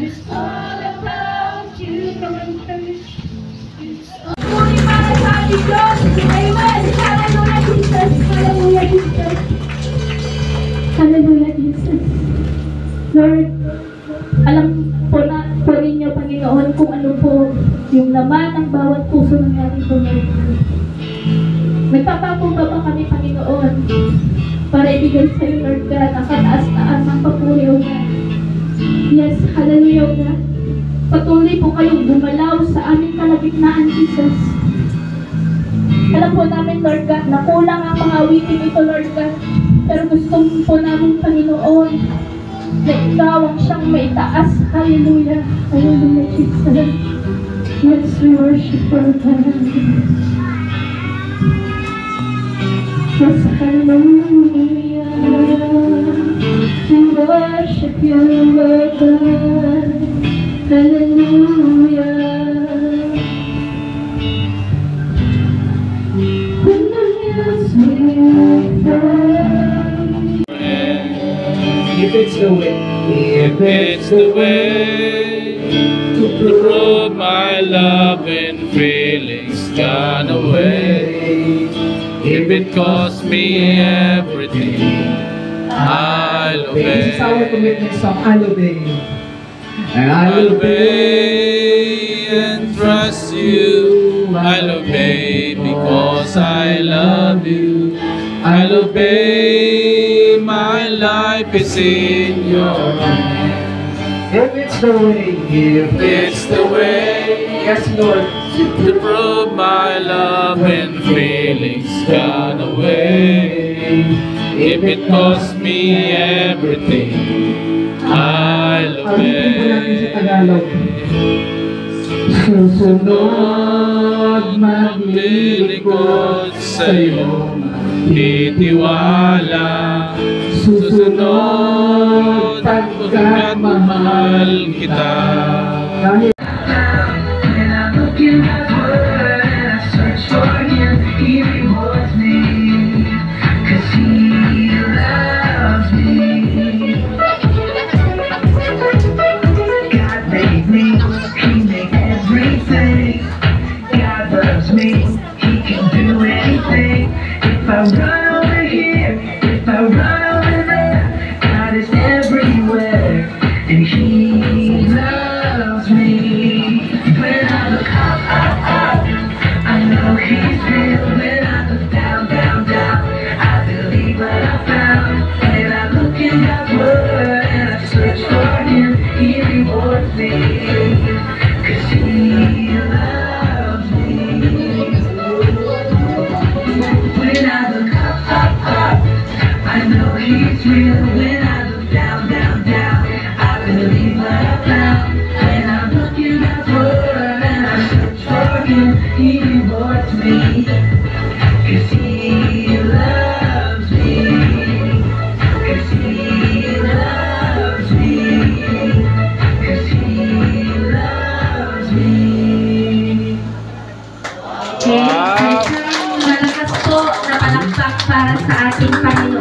It's all about you, Lord. Muli para sa ating Diyos. Amen. Hallelujah, Jesus. Hallelujah, Jesus. Hallelujah, Jesus. Lord, alam po ninyo, Panginoon, kung ano po yung laman ng bawat puso ng ating Lord. Nagpapakumba pa kami, Panginoon, para ibigay sa iyo, Lord God, ang kataas-taas ng papuri, O God. Yes, hallelujah, O God. Patuloy po kayong gumalaw sa aming kalagitnaan, Jesus. Alam po namin, Lord God, na kulang ang mga awitin ito, Lord God. Pero gusto po namin, Panginoon, na ikaw ang siyang may taas. Hallelujah. Hallelujah, Jesus. Yes, we worship our God. Yes, hallelujah. We worship you, Lord God. Hallelujah. When the music fades, If it's the way, If it's the way to prove my love and feelings gone away, if it costs me everything, I'll this is our obey. commitment song, I'll obey. And I'll obey and trust you. I'll obey because I love you. I'll obey, my life is in your hands. If it's the way, if It's the way yes, Lord. to prove my love and feelings gone away. If it costs me everything, I'll Ulitin po natin sa obey. Tagalog. Susunod, Maglilingkod sa'yo, titiwala. Susunod, pagkat mahal kita. Dahil And I look in that word and I search for him. He rewards me, 'cause he loves me. God made me, he made everything. God loves me, he can do anything. If I run over here, if I run over there, God is everywhere, and he loves me. When I look up, up, up, I know he's real. When I look down, down, down, I believe what I found. When I look in that word and I search for him, he rewards me, 'cause he loves me. When I look up, up, up, I know he's real. When I look down, down, down, I believe what I found. When I look in that word and I search for him, he rewards me, 'cause he loves me, 'cause he loves me, 'cause he loves me. Okay, isang malakas po na palakpak para sa ating Panginoon.